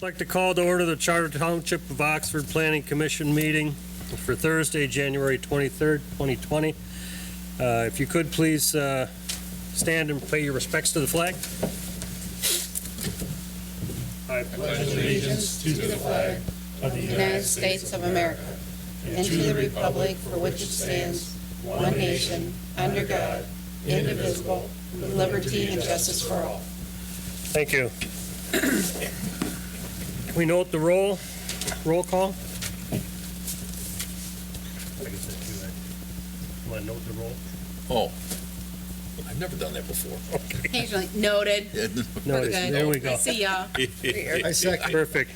like to call to order the Charter Township of Oxford Planning Commission meeting for Thursday, January 23rd, 2020. If you could please stand and pay your respects to the flag. I pledge allegiance to the flag of the United States of America and to the republic for which it stands, one nation, under God, indivisible, with liberty and justice for all. Thank you. Can we note the roll call? Want to note the roll? Oh, I've never done that before. Occasionally noted. Noted. There we go. I see y'all. I second. Perfect.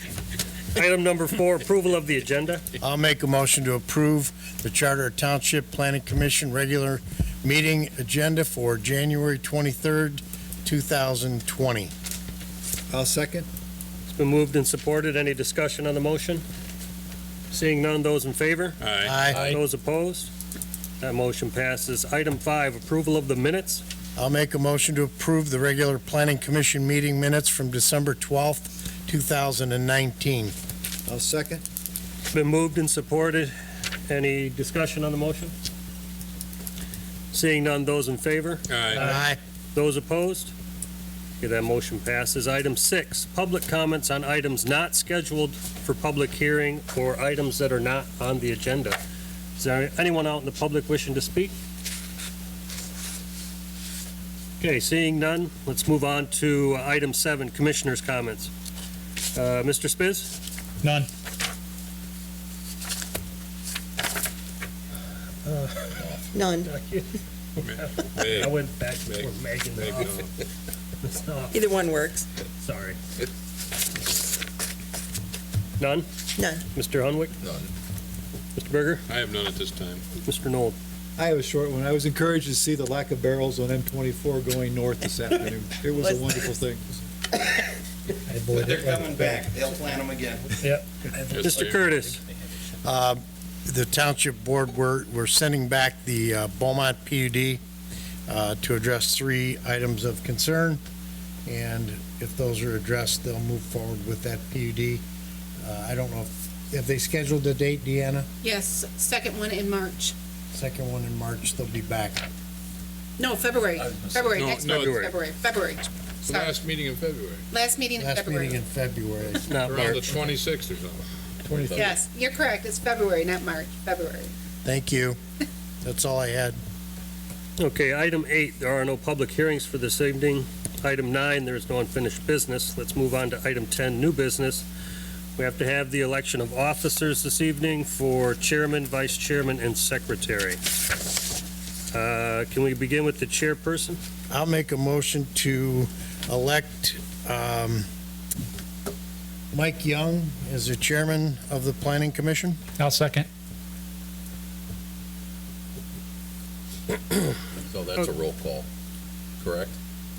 Item number 4, approval of the agenda. I'll make a motion to approve the Charter Township Planning Commission regular meeting agenda for January 23rd, 2020. I'll second. It's been moved and supported. Any discussion on the motion? Seeing none, those in favor? Aye. Those opposed? That motion passes. Item 5, approval of the minutes. I'll make a motion to approve the regular Planning Commission meeting minutes from December 12th, 2019. I'll second. It's been moved and supported. Any discussion on the motion? Seeing none, those in favor? Aye. Those opposed? Okay, that motion passes. Item 6, public comments on items not scheduled for public hearing or items that are not on the agenda. Is there anyone out in the public wishing to speak? Okay, seeing none, let's move on to item 7, commissioners' comments. Mr. Spiz? None. None. I went back before Megan. No. Either one works. Sorry. None? None. Mr. Hunwick? None. Mr. Berger? I have none at this time. Mr. Knoll? I have a short one. I was encouraged to see the lack of barrels on M24 going north this afternoon. It was a wonderful thing. But They're coming back. They'll plant them again. Yep. Mr. Curtis? The Township Board, we're sending back the Beaumont PUD to address 3 items of concern, and if those are addressed, they'll move forward with that PUD. I don't know if they scheduled a date, Deanna? Yes, second one in March. Second one in March, they'll be back. No, February. February, No, next no, month. February. It's the Sorry. last meeting in February, Last meeting in Last meeting in February. February. Not around the March. 26th or something. Yes, you're correct. It's February, not March. February. Thank you. That's all I had. Okay, item 8, there are no public hearings for this evening. Item 9, there is no unfinished business. Let's move on to item 10, new business. We have to have the election of officers this evening for chairman, vice chairman, and secretary. Can we begin with the chairperson? I'll make a motion to elect Mike Young as the chairman of the Planning Commission. I'll second. So that's a roll call, correct?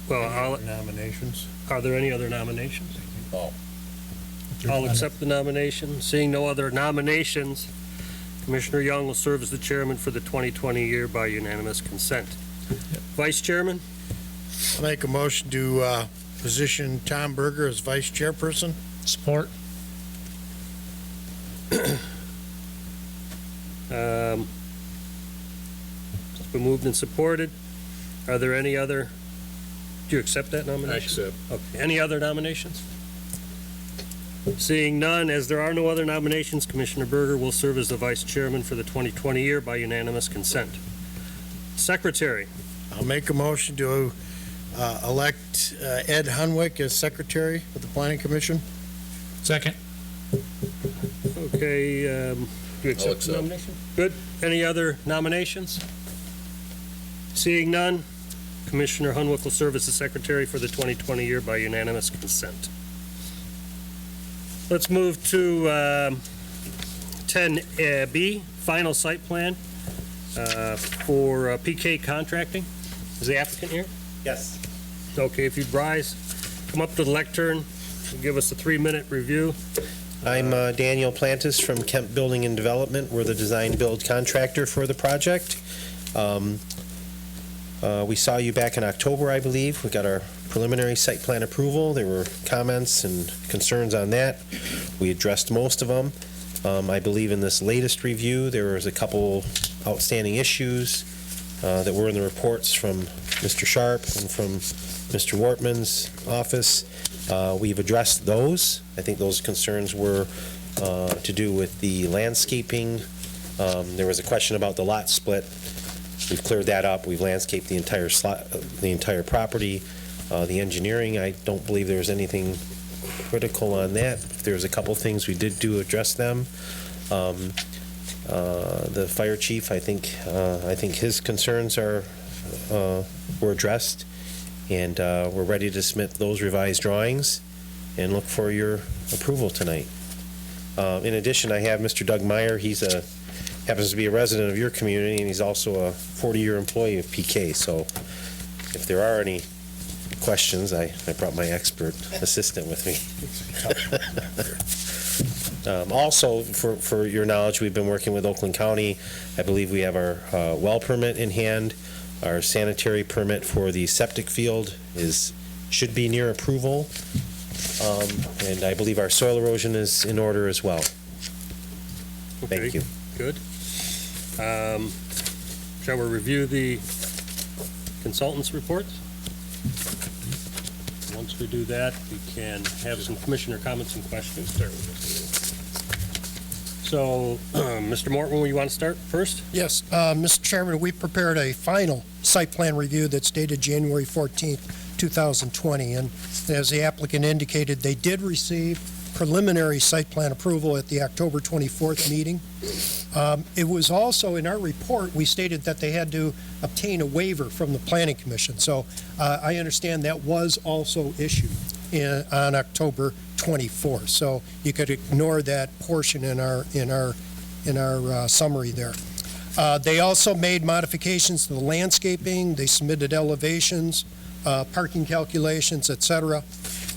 Well, Nominations. are there any other nominations? Oh, I'll accept the nomination. Seeing no other nominations, Commissioner Young will serve as the chairman for the 2020 year by unanimous consent. Vice chairman? I'll make a motion to position Tom Berger as vice chairperson. Support. It's been moved and supported. Are there any other, do you accept that I nomination? accept. Okay, any other nominations? Seeing none, as there are no other nominations, Commissioner Berger will serve as the vice chairman for the 2020 year by unanimous consent. Secretary? I'll make a motion to elect Ed Hunwick as secretary of the Planning Commission. Second. Okay, do you accept the accept. nomination? Good. Any other nominations? Seeing none, Commissioner Hunwick will serve as the secretary for the 2020 year by unanimous consent. Let's move to 10B, final site plan for PK Contracting. Is the applicant here? Yes. Okay, if you'd rise, come up to the lectern, and give us a 3-minute review. I'm Daniel Plantis from Kemp Building and Development. We're the design-build contractor for the project. We saw you back in October, I believe. We got our preliminary site plan approval. There were comments and concerns on that. We addressed most of them. I believe in this latest review, there was a couple outstanding issues that were in the reports from Mr. Sharp and from Mr. Wortman's office. We've addressed those. I think those concerns were to do with the landscaping. There was a question about the lot split. We've cleared that up. We've landscaped the entire property. The engineering, I don't believe there was anything critical on that. If there was a couple things, we did address them. The fire chief, I think his concerns were addressed, and we're ready to submit those revised drawings and look for your approval tonight. In addition, I have Mr. Doug Meyer. He's happens to be a resident of your community, and he's also a 40-year employee of PK. So if there are any questions, I brought my expert assistant with me. Also, for your knowledge, we've been working with Oakland County. I believe we have our well permit in hand. Our sanitary permit for the septic field should be near approval. And I believe our soil erosion is in order as well. Thank Okay, you. good. Shall we review the consultants' reports? Once we do that, we can have some commissioner comments and questions. So, Mr. Morton, you want to start first? Yes, Mr. Chairman, we prepared a final site plan review that's dated January 14th, 2020, and as the applicant indicated, they did receive preliminary site plan approval at the October 24th meeting. It was also, in our report, we stated that they had to obtain a waiver from the Planning Commission, so I understand that was also issued on October 24th, so you could ignore that portion in our summary there. They also made modifications to the landscaping. They submitted elevations, parking calculations, etc.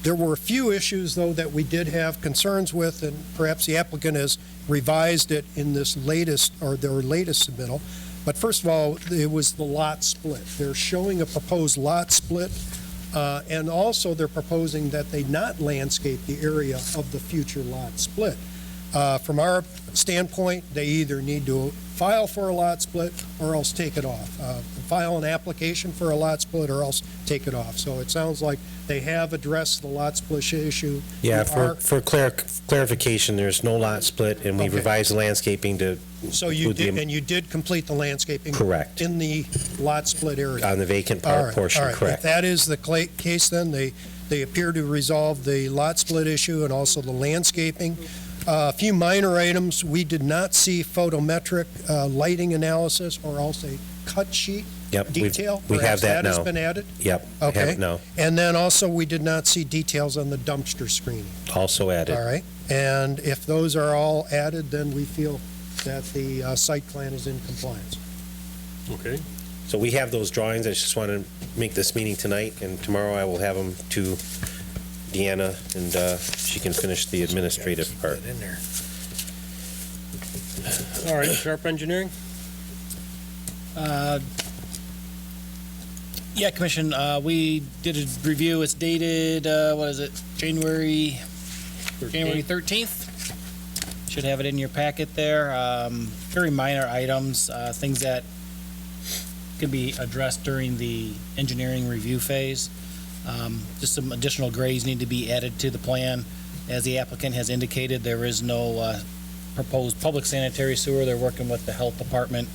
There were a few issues, though, that we did have concerns with, and perhaps the applicant has revised it in this latest, or their latest submittal. But first of all, it was the lot split. They're showing a proposed lot split, and also they're proposing that they not landscape the area of the future lot split. From our standpoint, they either need to file for a lot split or else take it off. File an application for a lot split or else take it off. So it sounds like they have addressed the lot split issue. Yeah, for clarification, there's no lot split, and we Okay. revised the landscaping to So you include did, and you did complete the landscaping? Correct. In the lot split area? on the vacant All right, portion, all right. correct. If that is the case, then they appear to resolve the lot split issue and also the landscaping. A few minor items. We did not see photometric lighting analysis or else a cut sheet Yep, detail. we have Perhaps that has now. been added. Yep, we have Okay. it now, And then also, we did not see details on the dumpster screening. also added. All right? And if those are all added, then we feel that the site plan is in compliance. Okay. So we have those drawings. I just want to make this meeting tonight, and tomorrow I will have them to Deanna, and she can finish the administrative part. In there. All right, Sharp Engineering? Yeah, Commission, we did a review. It's dated, January 13th? Should have it in your packet there. Very minor items, things that could be addressed during the engineering review phase. Just some additional grades need to be added to the plan. As the applicant has indicated, there is no proposed public sanitary sewer. They're working with the health department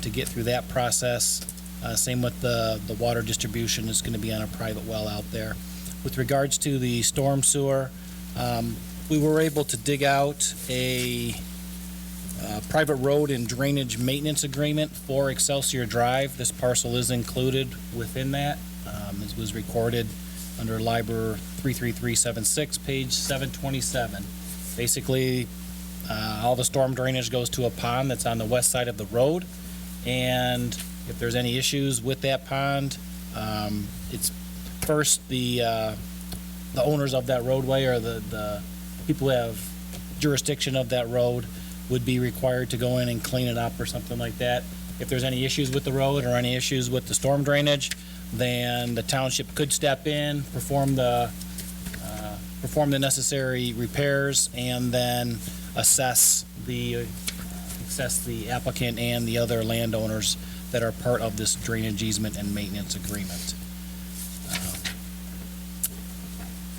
to get through that process. Same with the water distribution is going to be on a private well out there. With regards to the storm sewer, we were able to dig out a private road and drainage maintenance agreement for Excelsior Drive. This parcel is included within that. It was recorded under LIBOR 33376, page 727. Basically, all the storm drainage goes to a pond that's on the west side of the road, and if there's any issues with that pond, it's first the owners of that roadway or the people who have jurisdiction of that road would be required to go in and clean it up or something like that. If there's any issues with the road or any issues with the storm drainage, then the township could step in, perform the necessary repairs, and then assess the applicant and the other landowners that are part of this drainage easement and maintenance agreement.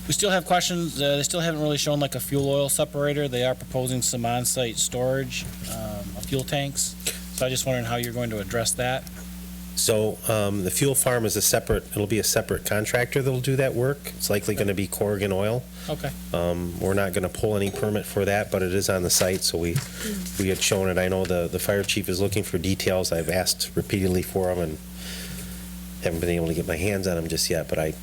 We still have questions. They still haven't really shown like a fuel oil separator. They are proposing some on-site storage of fuel tanks. So I just wondering how you're going to address that. So the fuel farm is it'll be a separate contractor that'll do that work. It's likely going to be Corrigan Oil. Okay. We're not going to pull any permit for that, but it is on the site, so we had shown it. I know the fire chief is looking for details. I've asked repeatedly for them and haven't been able to get my hands on them just yet, but I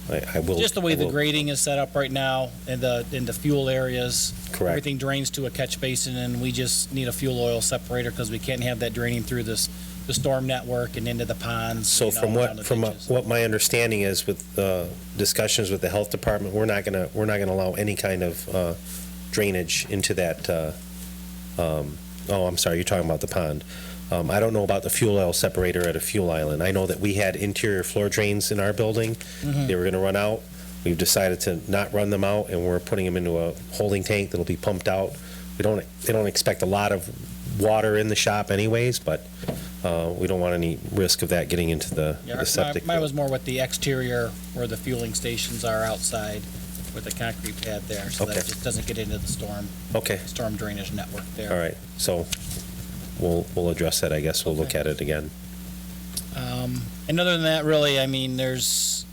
will. Just the way I the will. grading is set up right now in the fuel areas. Correct. Everything drains to a catch basin, and we just need a fuel oil separator because we can't have that draining through the storm network and into the ponds. So down the ditches. what my understanding is with discussions with the health department, we're not gonna allow any kind of drainage into that. I'm sorry, you're talking about the pond. I don't know about the fuel oil separator at a fuel island. I know that we had interior floor drains in our building. Mhm. They were gonna run out. We've decided to not run them out, and we're putting them into a holding tank that'll be pumped out. They don't expect a lot of water in the shop anyways, but we don't want any risk of that getting into the septic. Mine field. was more with the exterior where the fueling stations are outside with the concrete pad there, so that Okay. it just doesn't get into the storm drainage network there. All right, so we'll address that, I guess. We'll look at it again. And other than that, really, I mean, there's,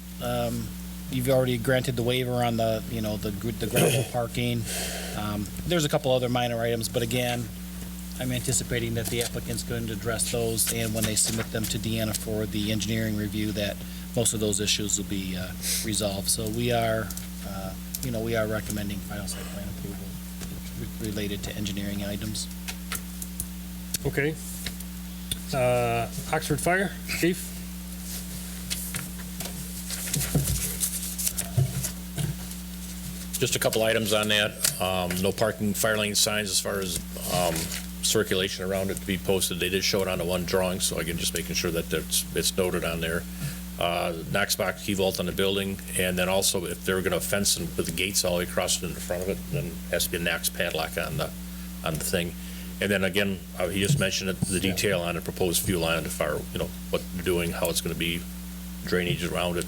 you've already granted the waiver on the gravel parking. There's a couple other minor items, but again, I'm anticipating that the applicant's going to address those, and when they submit them to Deanna for the engineering review, that most of those issues will be resolved. So we are recommending final site plan approval related to engineering items. Okay. Oxford Fire, Chief? Just a couple items on that. No parking fire lane signs as far as circulation around it to be posted. They did show it on the one drawing, so again, just making sure that it's noted on there. Knox box key vault on the building, and then also if they're going to fence and put the gates all the way across in the front of it, then it has to be a Knox padlock on the thing. And then again, he just mentioned the detail on the proposed fuel line, the fire, what they're doing, how it's going to be, drainage around it,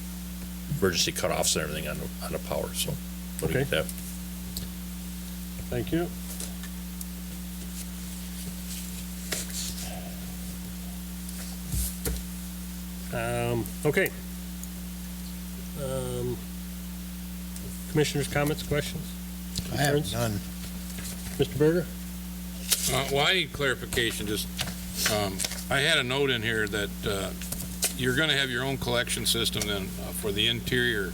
emergency cutoffs and everything on the power. So, what do you think? Thank you. Okay. Commissioners' comments, questions? I have Concerns? none. Mr. Berger? Well, I need clarification, I had a note in here that you're gonna have your own collection system then for the interior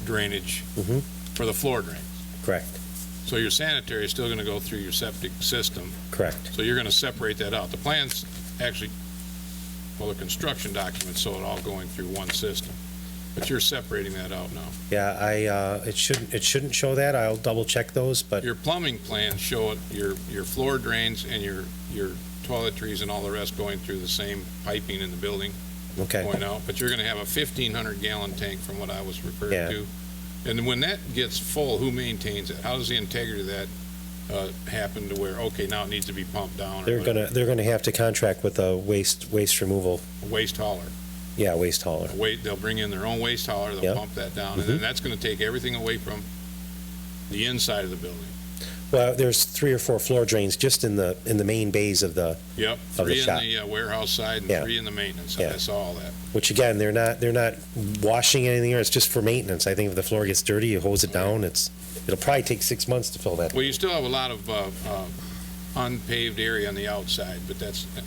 drainage Mhm. for the floor drains. Correct, So your sanitary is still gonna go through your septic system, correct. so you're gonna separate that out. The plans actually, well, the construction documents, so it all going through one system, but you're separating that out now. Yeah, it shouldn't show that. I'll double check those, but Your plumbing plans show it, your floor drains and your toiletries and all the rest going through the same piping in the building. okay. Point out, but you're gonna have a 1,500-gallon tank from what I was referred Yeah. to. And when that gets full, who maintains it? How does the integrity of that happen to where, okay, now it needs to be pumped down? or whatever? They're gonna have to contract with a waste removal. A waste hauler. Yeah, waste hauler. They'll bring in their own waste hauler, they'll Yep. pump that down, and then that's gonna take everything away from the inside of the building. Well, there's 3 or 4 floor drains just in the main bays of the, Yep, the 3 in shop. the warehouse side and Yeah. 3 in the maintenance, Yeah. I saw all that. which again, they're not washing anything, or it's just for maintenance. I think if the floor gets dirty, you hose it down. It'll probably take 6 months to fill that. Well, you still have a lot of unpaved area on the outside, but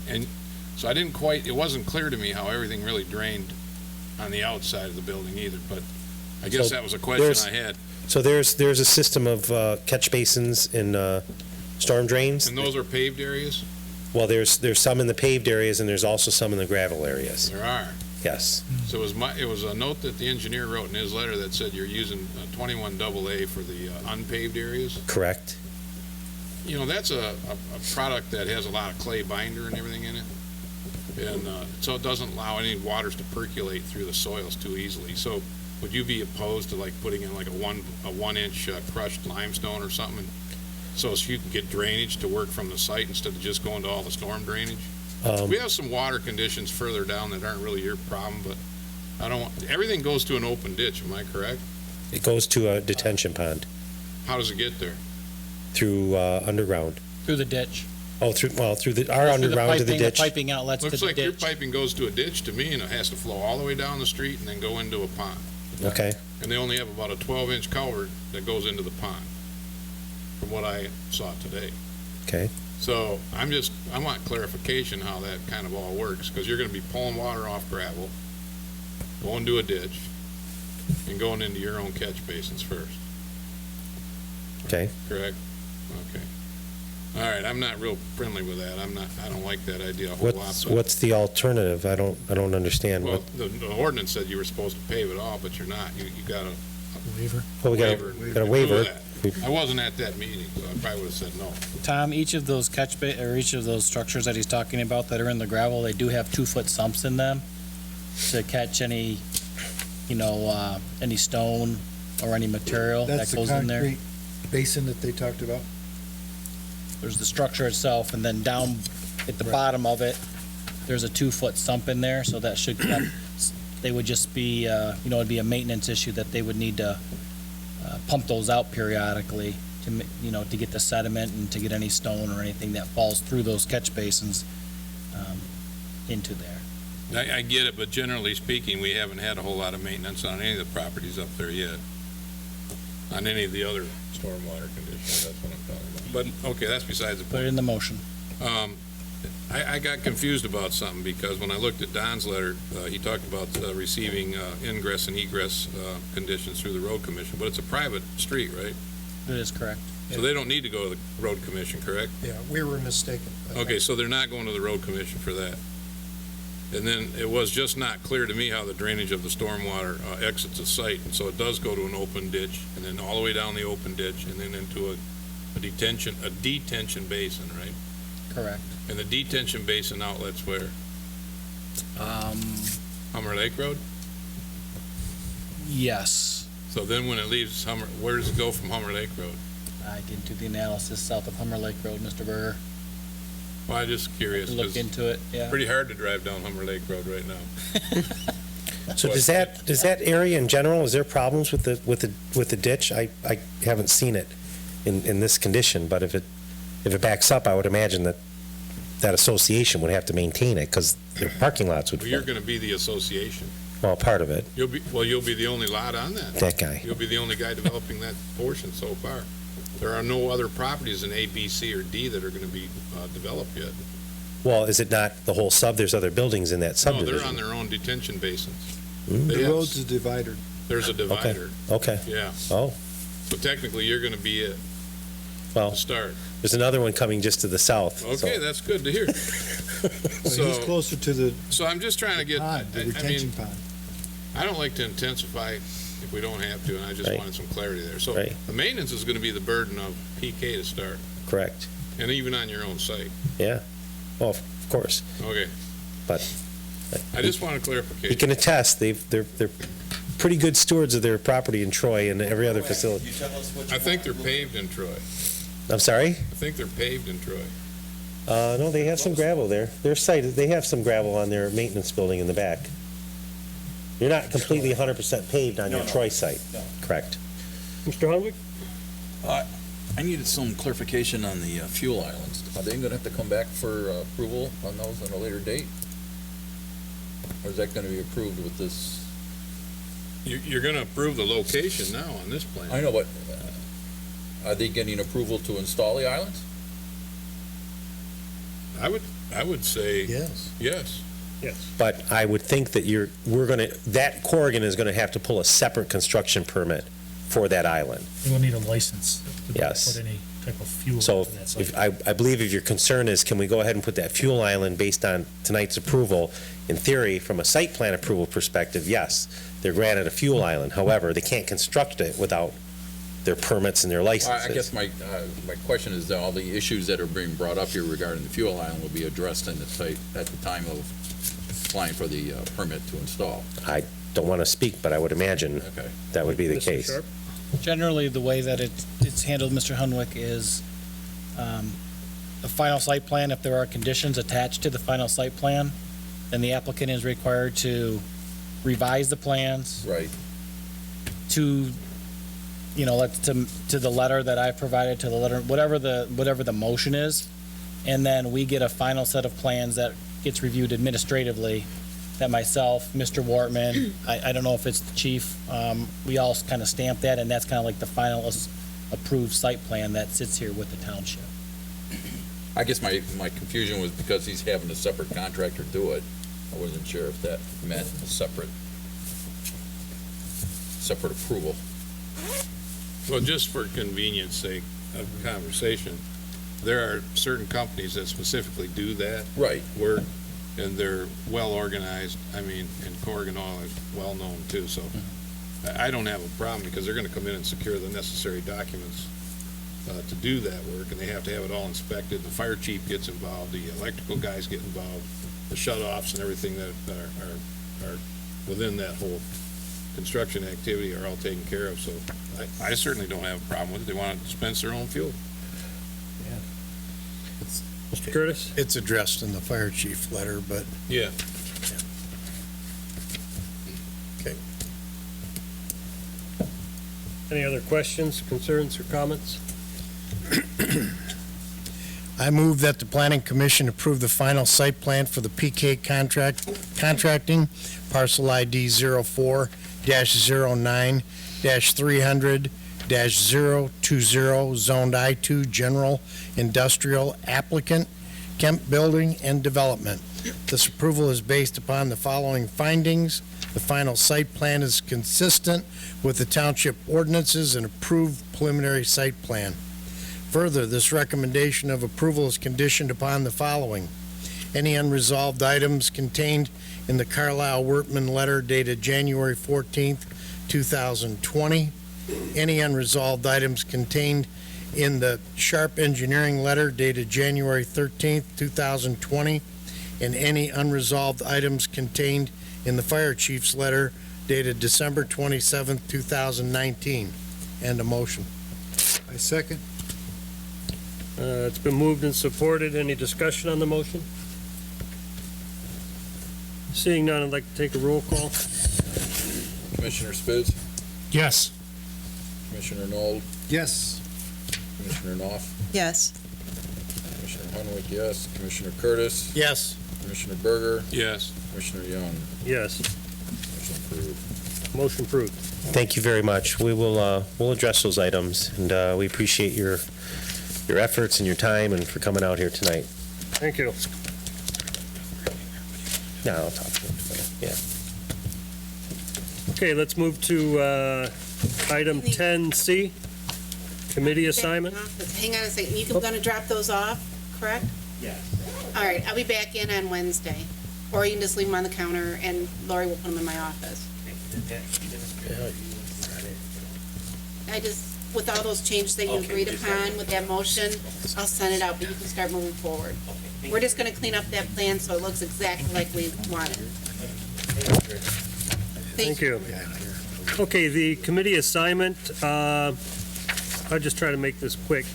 and so it wasn't clear to me how everything really drained on the outside of the building either, but I guess So that was a question I had. So there's a system of catch basins and storm drains. And those are paved areas? Well, there's some in the paved areas, and there's also some in the gravel areas. There are. Yes. So it was a note that the engineer wrote in his letter that said you're using 21AA for the unpaved areas. Correct. That's a product that has a lot of clay binder and everything in it. And so it doesn't allow any waters to percolate through the soils too easily. So would you be opposed to like putting in like a 1 inch crushed limestone or something? So you can get drainage to work from the site instead of just going to all the storm drainage? We have some water conditions further down that aren't really your problem, but I don't want, everything goes to an open ditch, am I correct? It goes to a detention pond How does it get there? through underground. Through the ditch. Oh, through our Through the underground to the piping, ditch. Piping outlets to Looks the like your ditch. piping goes to a ditch to me, and it has to flow all the way down the street and then go into a pond. Okay, And they only have about a 12-inch culvert that goes into the pond, from what I saw today. okay. So I want clarification how that kind of all works, because you're going to be pulling water off gravel, going to a ditch, and going into your own catch basins first, Okay. correct? Okay. All right, I'm not real friendly with that. I don't like that idea a whole lot. but- What's the alternative? I don't understand. Well, What, the ordinance said you were supposed to pave it all, but you're not. You got a Waiver. well, we got waiver. a waiver. I wasn't at that meeting, so I probably would have said no. Tom, each of those or each of those structures that he's talking about that are in the gravel, they do have 2-foot sumps in them to catch any, any stone or any material that That's the goes in there. concrete basin that they talked about? There's the structure itself, and then down at the bottom of it, there's a 2-foot sump in there, so that should, they would just be, it'd be a maintenance issue that they would need to pump those out periodically to get the sediment and to get any stone or anything that falls through those catch basins into there. I get it, but generally speaking, we haven't had a whole lot of maintenance on any of the properties up there yet. On any of the other stormwater conditions, that's what I'm talking about. But, okay, that's besides the Put it point. in the motion. I got confused about something, because when I looked at Don's letter, he talked about receiving ingress and egress conditions through the road commission, but it's a private street, right? It is correct. So they don't need to go to the road commission, correct? Yeah, we were mistaken. Okay, so they're not going to the road commission for that. And then it was just not clear to me how the drainage of the stormwater exits the site, and so it does go to an open ditch, and then all the way down the open ditch, and then into a detention basin, right? Correct. And the detention basin outlets where? Hummer Lake Road? Yes. So then when it leaves Hummer, where does it go from Hummer Lake Road? I didn't do the analysis south of Hummer Lake Road, Mr. Berger. Well, I'm just curious, Look 'cause into it, yeah. it's pretty hard to drive down Hummer Lake Road right now. So does that area in general, is there problems with the ditch? I haven't seen it in this condition, but if it backs up, I would imagine that association would have to maintain it, because their parking lots would Well, you're flood. gonna be the association. Well, part of it, You'll be the only lot on that. that guy. You'll be the only guy developing that portion so far. There are no other properties in A, B, C, or D that are gonna be developed yet. Well, is it not the whole there's other buildings in that No, subdivision? they're on their own detention basins. Hmm? They The have- road's a divider. There's a divider, Okay, yeah. oh, So technically, you're gonna be it, well, to start. there's another one coming just to the south. so- Okay, that's good to hear. But he's So, closer to the so I'm just trying to get, I pond, the mean, retention pond. I don't like to intensify if we don't have to, and I just Right. wanted some clarity there. So Right. the maintenance is gonna be the burden of PK to start, Correct, and even on your own site. yeah. Well, of course, Okay, but I just wanted he clarification. can attest, they're pretty good stewards of their property in Troy and every other facility. You tell us what you I think want, they're we'll- paved in Troy. I'm sorry? I think they're paved in Troy. No, they have some gravel there. Their site, they have some gravel on their maintenance building in the back. You're not completely 100% paved on your Troy site. No. Correct. Mr. Hunwick? I needed some clarification on the fuel islands. Are they gonna have to come back for approval on those at a later date? Or is that gonna be approved with this? You're gonna approve the location now on this plan. I know, but are they getting approval to install the islands? I would say Yes. yes. Yes. But I would think that that Corrigan is gonna have to pull a separate construction permit for that island. You will need a license to Yes. put any type of fuel So into that site. I believe if your concern is, can we go ahead and put that fuel island based on tonight's approval? In theory, from a site plan approval perspective, yes, they're granted a fuel island. However, they can't construct it without their permits and their licenses. I guess my question is that all the issues that are being brought up here regarding the fuel island will be addressed in the site at the time of applying for the permit to install. I don't want to speak, but I would imagine Okay. that would be the Mr. case. Sharp? Generally, the way that it's handled, Mr. Hunwick, is the final site plan, if there are conditions attached to the final site plan, then the applicant is required to revise the plans Right. to, to the letter that I provided, to the letter, whatever the motion is, and then we get a final set of plans that gets reviewed administratively, that myself, Mr. Wortman, I don't know if it's the chief, we all kind of stamp that, and that's kind of like the final approved site plan that sits here with the township. I guess my confusion was because he's having a separate contractor do it. I wasn't sure if that meant a separate approval. Well, just for convenience sake of conversation, there are certain companies that specifically do that Right. work, and they're well organized. I mean, and Corrigan Oil is well known too, so I don't have a problem because they're gonna come in and secure the necessary documents to do that work, and they have to have it all inspected. The fire chief gets involved, the electrical guys get involved, the shut-offs and everything that are within that whole construction activity are all taken care of, so I certainly don't have a problem with it. They want to dispense their own fuel. Mr. Curtis? It's addressed in the fire chief letter, but Yeah. Any other questions, concerns, or comments? I move that the planning commission approve the final site plan for the PK contracting, parcel ID 04-09-300-020, zoned I2, general industrial applicant, Kemp Building and Development. This approval is based upon the following findings. The final site plan is consistent with the township ordinances and approved preliminary site plan. Further, this recommendation of approval is conditioned upon the following: any unresolved items contained in the Carlisle-Wortman letter dated January 14th, 2020, any unresolved items contained in the Sharp Engineering letter dated January 13th, 2020, and any unresolved items contained in the fire chief's letter dated December 27th, 2019. And a motion. I second. It's been moved and supported. Any discussion on the motion? Seeing none, I'd like to take a roll call. Commissioner Spitz, Yes. Commissioner Nold, Yes. Commissioner Knopf, Yes. Commissioner Hunwick, yes. Commissioner Curtis, Yes. Commissioner Berger, Yes. Commissioner Young. Yes, Motion approved. motion approved. Thank you very much. We'll address those items, and we appreciate your efforts and your time and for coming out here tonight. Thank you. Yeah, I'll talk to you. Yeah. Okay, let's move to item 10C, committee assignment. Hang on a second, you're gonna drop those off, correct? Yes. All right, I'll be back in on Wednesday, or you can just leave them on the counter and Lori will put them in my office. With all those changes that you agreed upon with that motion, I'll send it out, but you can start moving forward. We're just gonna clean up that plan so it looks exactly like we wanted. Thank you. Okay, the committee assignment, I'll just try to make this quick.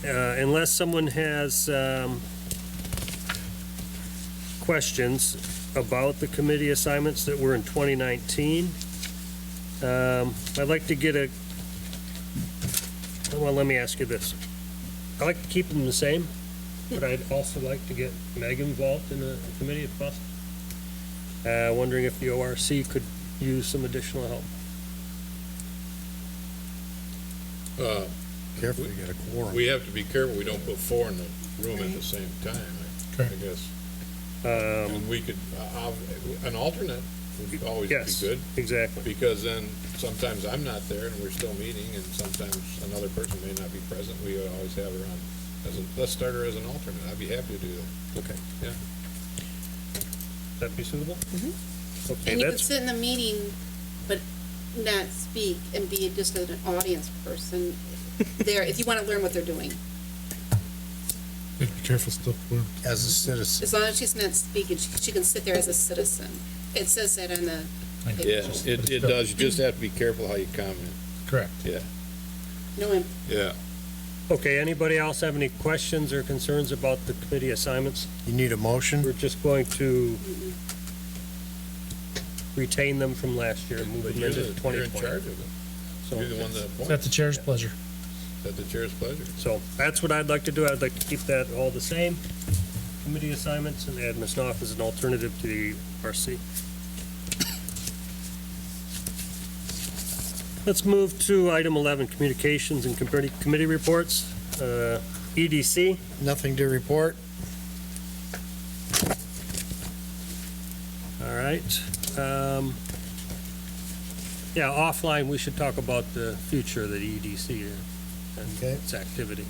Unless someone has questions about the committee assignments that were in 2019, I'd like to get well, let me ask you this. I like to keep them the same, but I'd also like to get Meg involved in the committee if possible. Wondering if the ORC could use some additional help. Careful, you got a quorum. We have to be careful we don't put four in the room at the same time, I guess. And we could, an alternate would always be Yes, good, exactly. because then sometimes I'm not there and we're still meeting, and sometimes another person may not be present. We would always have her on let's start her as an alternate. I'd be happy to do that. Okay. Yeah. That be suitable? Mhm. Okay, And you can that's, sit in the meeting, but not speak and be just an audience person there, if you want to learn what they're doing. Be careful still. as a citizen. As long as she's not speaking, she can sit there as a citizen. It says that on the. Yeah, it does. You just have to be careful how you comment. Correct. No, Yeah. Okay, anybody else have any questions or concerns about the committee assignments? You need a motion? We're just going to retain them from last year and move them into 2020. You're in charge of it. So- You're the one that Is appoints. that the chair's pleasure? At the chair's pleasure. So that's what I'd like to do. I'd like to keep that all the same, committee assignments, and add Ms. Knopf as an alternative to the RC. Let's move to item 11, communications and committee reports. EDC, Nothing to report? all right. Yeah, offline, we should talk about the future of the EDC and Okay. its activity.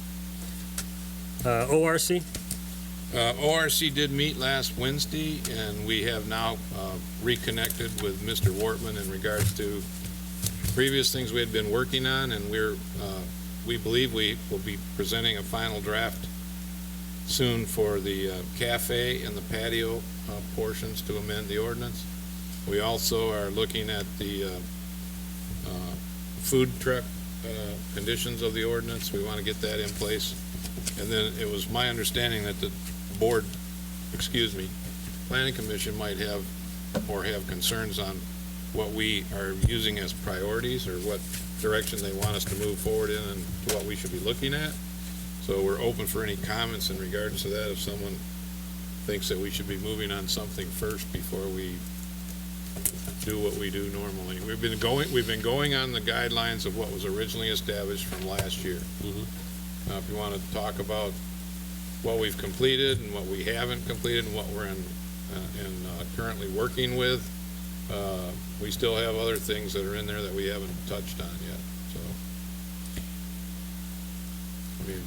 ORC? ORC did meet last Wednesday, and we have now reconnected with Mr. Wortman in regards to previous things we had been working on, and we believe we will be presenting a final draft soon for the cafe and the patio portions to amend the ordinance. We also are looking at the food truck conditions of the ordinance. We want to get that in place. And then it was my understanding that the board, planning commission might have or have concerns on what we are using as priorities or what direction they want us to move forward in and to what we should be looking at. So we're open for any comments in regards to that if someone thinks that we should be moving on something first before we do what we do normally. We've been going on the guidelines of what was originally established from last year. Now, if you want to talk about what we've completed and what we haven't completed and what we're currently working with, we still have other things that are in there that we haven't touched on yet, so. I mean,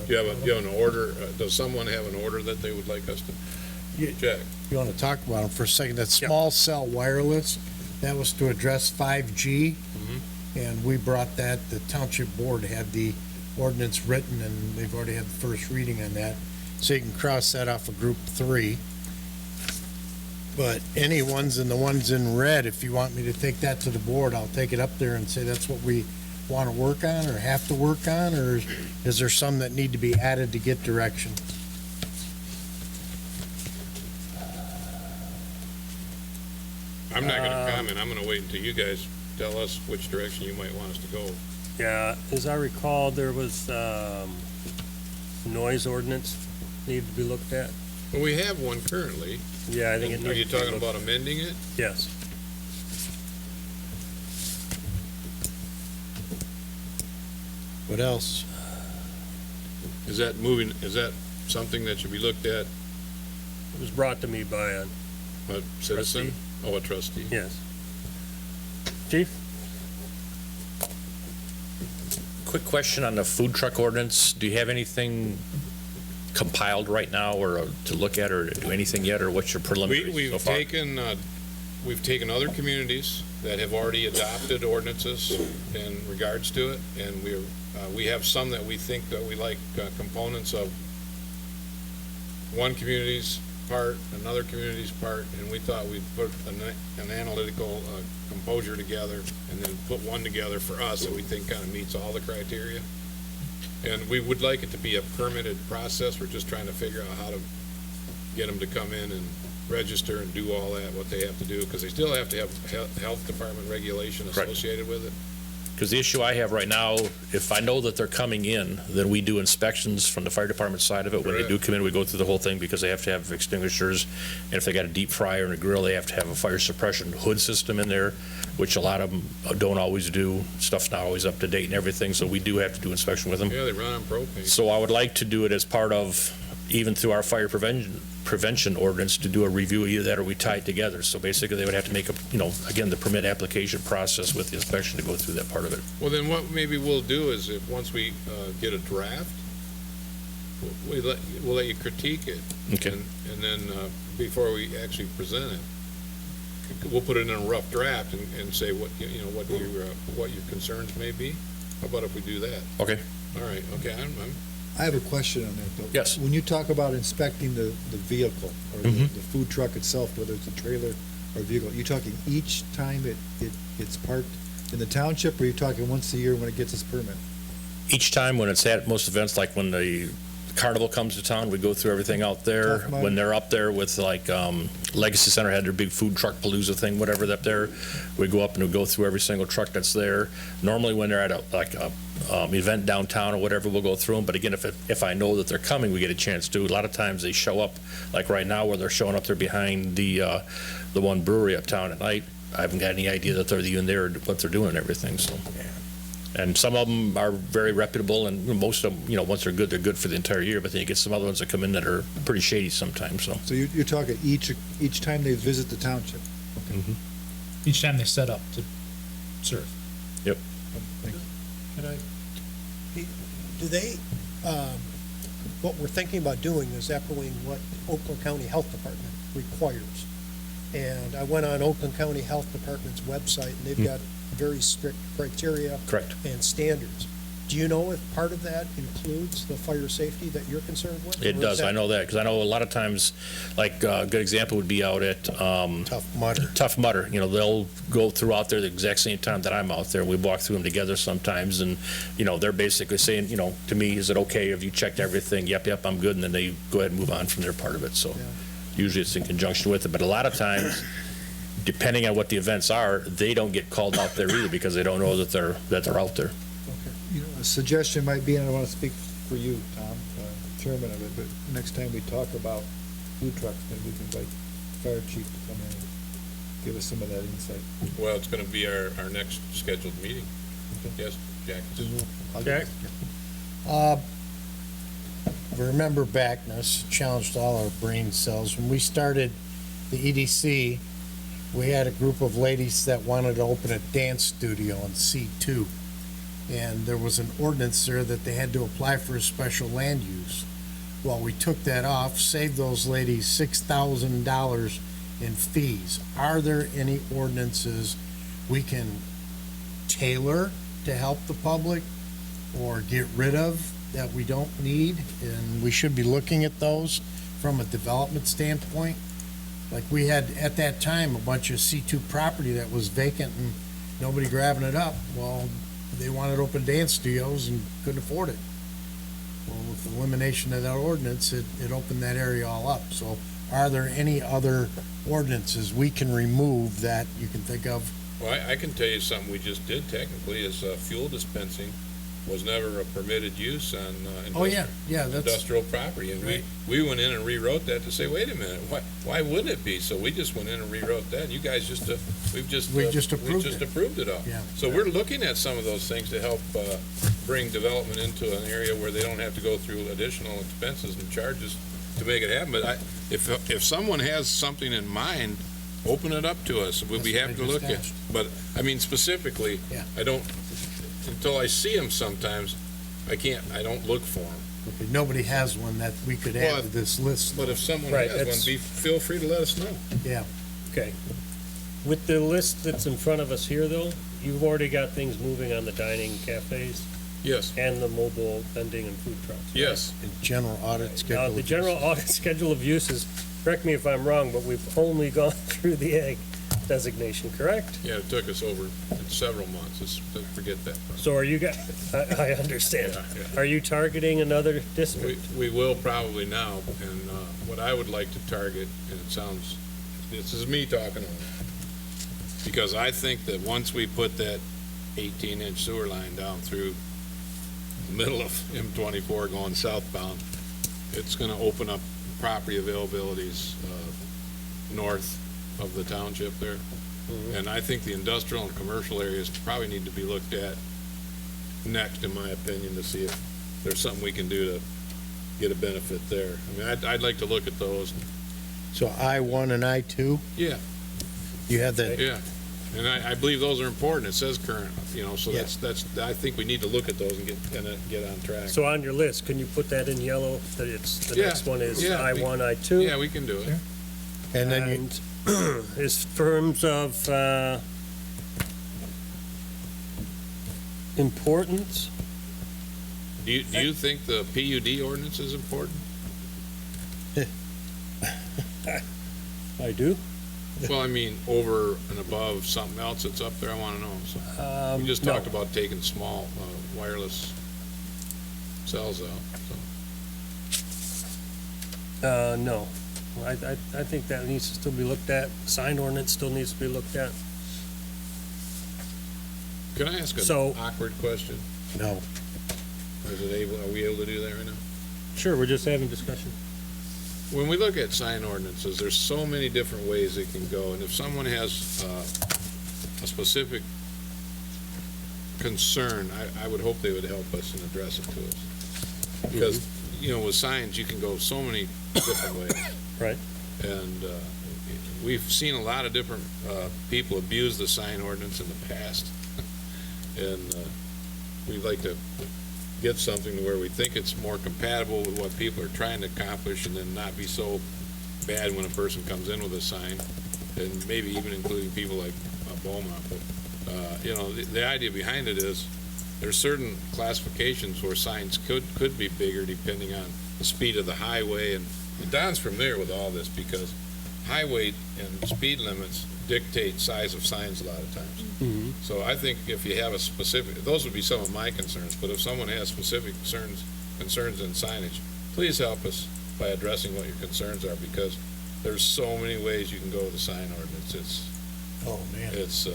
do you have an order, does someone have an order that they would like us to check? You want to talk about them for a second? That small cell wireless, that was to address 5G. And we brought that, the township board had the ordinance written, and they've already had the first reading on that. So you can cross that off of group 3. But any ones and the ones in red, if you want me to take that to the board, I'll take it up there and say that's what we want to work on or have to work on, or is there some that need to be added to get direction? I'm not gonna comment, I'm gonna wait until you guys tell us which direction you might want us to go. Yeah, as I recall, there was noise ordinance needed to be looked at. Well, we have one currently. Yeah, I think it Are you needs to be talking looked- about amending it? Yes. What else? Is that something that should be looked at, It was brought to me by a, a citizen? Oh, a trustee. yes. Chief? Quick question on the food truck ordinance. Do you have anything compiled right now or to look at or do anything yet, or what's your preliminary so far? We've taken other communities that have already adopted ordinances in regards to it, and we have some that we think that we like components of one community's part, another community's part, and we thought we'd put an analytical composure together and then put one together for us that we think kind of meets all the criteria. And we would like it to be a permitted process. We're just trying to figure out how to get them to come in and register and do all that, what they have to do, because they still have to have health department regulation associated with it. Because the issue I have right now, if I know that they're coming in, then we do inspections from the fire department side of it. When they do come in, we go through the whole thing because they have to have extinguishers. And if they got a deep fryer and a grill, they have to have a fire suppression hood system in there, which a lot of them don't always do. Stuff's not always up to date and everything, so we do have to do inspection with them. Yeah, they run on propane. So I would like to do it as part of, even through our fire prevention ordinance, to do a review, either that or we tie it together. So basically, they would have to make again, the permit application process with the inspection to go through that part of it. Well, then what maybe we'll do is if, once we get a draft, we'll let you critique it. Okay. And then before we actually present it, we'll put it in a rough draft and say what what your concerns may be. How about if we do that? Okay. All right, okay, I have a question on that, though. Yes. When you talk about inspecting the vehicle or the food truck itself, whether it's a trailer or vehicle, you talking each time it's parked in the township, or are you talking once a year when it gets its permit? Each time when it's at most events, like when the carnival comes to town, we go through everything out there. Tough Mudder. When they're up there with like Legacy Center had their big food truck palooza thing, whatever up there, we go up and we go through every single truck that's there. Normally when they're at a event downtown or whatever, we'll go through them. But again, if I know that they're coming, we get a chance to. A lot of times they show up, like right now where they're showing up there behind the one brewery uptown at night. I haven't got any idea that they're even there or what they're doing and everything, so. And some of them are very reputable, and most of them, once they're good for the entire year, but then you get some other ones that come in that are pretty shady sometimes, so. So you're talking each time they visit the township? Each time they set up to serve. Thank you. Can I, do they, what we're thinking about doing is echoing what Oakland County Health Department requires. And I went on Oakland County Health Department's website, and they've got very strict criteria Correct. and standards. Do you know if part of that includes the fire safety that you're concerned with? It Or is does, that I know that, because I know a lot of times, like, a good example would be out at Tough Mudder. Tough Mudder. They'll go throughout there the exact same time that I'm out there. We walk through them together sometimes, and, they're basically saying, to me, is it okay if you checked everything? Yep, I'm good, and then they go ahead and move on from their part of it, so. Yeah. Usually it's in conjunction with it, but a lot of times, depending on what the events are, they don't get called out there either, because they don't know that they're out there. A suggestion might be, and I want to speak for you, Tom, chairman of it, but next time we talk about food trucks, maybe we can invite the fire chief to come in and give us some of that insight. Well, it's gonna be our next scheduled meeting. Yes, Jack? Jack? Remember back, and this challenged all our brain cells, when we started the EDC, we had a group of ladies that wanted to open a dance studio in C2. And there was an ordinance there that they had to apply for a special land use. Well, we took that off, saved those ladies $6,000 in fees. Are there any ordinances we can tailor to help the public or get rid of that we don't need? And we should be looking at those from a development standpoint. Like we had at that time a bunch of C2 property that was vacant and nobody grabbing it up. Well, they wanted to open dance studios and couldn't afford it. Well, with the elimination of that ordinance, it opened that area all up. So are there any other ordinances we can remove that you can think of? Well, I can tell you something we just did technically is fuel dispensing was never a permitted use on industrial property. And Right. we went in and rewrote that to say, wait a minute, why wouldn't it be? So we just went in and rewrote that. You guys We just approved it. approved it all. Yeah. So we're looking at some of those things to help bring development into an area where they don't have to go through additional expenses and charges to make it happen. But if someone has something in mind, open it up to us. We'll be That's happy what to I look just at. But, I mean, specifically, Yeah. I don't, until I see them sometimes, I don't look for them. Okay, nobody has one that we could Well, add to this list. But if someone Right, has one, that's- feel free to let us know. Yeah. Okay. With the list that's in front of us here, though, you've already got things moving on the dining cafes Yes, and the mobile vending and food trucks. right? yes. And general audit schedule. Now, the general audit schedule of uses, correct me if I'm wrong, but we've only gone through the ag designation, correct? Yeah, it took us over several months. Don't forget that. So are you guys, I understand. Yeah, yeah. Are you targeting another district? We will probably now, and what I would like to target, and this is me talking on it, because I think that once we put that 18-inch sewer line down through the middle of M24 going southbound, it's gonna open up property availabilities north of the township there. And I think the industrial and commercial areas probably need to be looked at next, in my opinion, to see if there's something we can do to get a benefit there. I mean, I'd like to look at those. So I-1 and I-2, Yeah, you have that, yeah. And I believe those are important. It says current, so Yeah. that's, I think we need to look at those and get on track. So on your list, can you put that in yellow, that it's, the Yeah, next one is yeah, I-1, I-2? Yeah, we can do it. and then you, And as terms of importance, Do you think the PUD ordinance is important? I do. Well, I mean, over and above something else that's up there, I want to know. So, we just no. talked about taking small wireless cells out. So. No. I think that needs to still be looked at. Sign ordinance still needs to be looked at. Can I ask an So- awkward question? No. Are we able to do that right now? Sure, we're just having discussion. When we look at sign ordinances, there's so many different ways it can go, and if someone has a specific concern, I would hope they would help us and address it to us. Because, with signs, you can go so many different ways. Right. And we've seen a lot of different people abuse the sign ordinance in the past. And we'd like to get something to where we think it's more compatible with what people are trying to accomplish and then not be so bad when a person comes in with a sign, and maybe even including people like Beaumont. But, the idea behind it is there's certain classifications where signs could be bigger depending on the speed of the highway. And Don's familiar with all this because highway and speed limits dictate size of signs a lot of times. Mm-hmm. So I think if you have a specific, those would be some of my concerns, but if someone has specific concerns in signage, please help us by addressing what your concerns are, because there's so many ways you can go with the sign ordinance. Oh, man. It's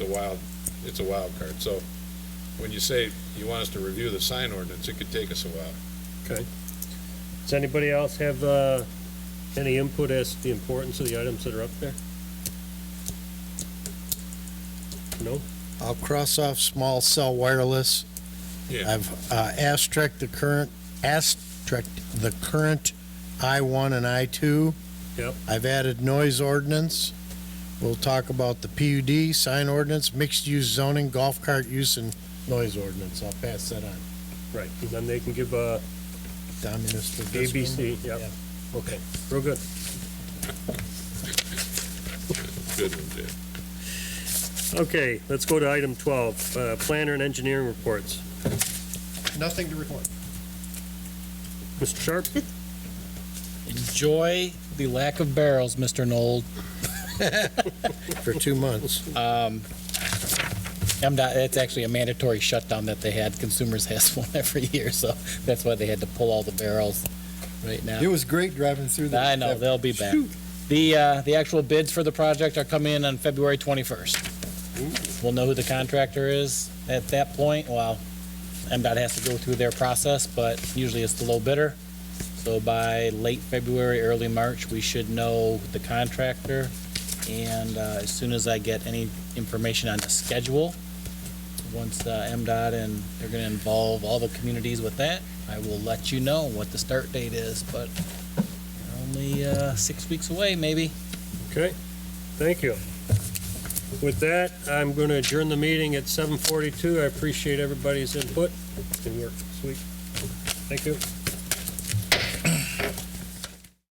a wild card. So when you say you want us to review the sign ordinance, it could take us a while. Okay. Does anybody else have any input as to the importance of the items that are up there? No? I'll cross off small cell wireless. Yeah. I've asterisked the current I-1 and I-2. Yep. I've added noise ordinance. We'll talk about the PUD, sign ordinance, mixed-use zoning, golf cart use, and noise ordinance. I'll pass that on. Right. And then they can give Dominus for this one. ABC. Yep. Okay. Real good. Good one, Dave. Okay, let's go to item 12, planner and engineering reports. Nothing to report. Mr. Sharp? Enjoy the lack of barrels, Mr. Knoll. For 2 months. MDOT, it's actually a mandatory shutdown that they had. Consumers has one every year, so that's why they had to pull all the barrels right now. It was great driving through there. I know, they'll be back. Shoot. The actual bids for the project are coming in on February 21st. We'll know who the contractor is at that point. Well, MDOT has to go through their process, but usually it's the low bidder. So by late February, early March, we should know the contractor. And as soon as I get any information on the schedule, once MDOT and they're going to involve all the communities with that, I will let you know what the start date is, but only 6 weeks away, maybe. Okay, thank you. With that, I'm going to adjourn the meeting at 7:42. I appreciate everybody's input and work this week. Thank you.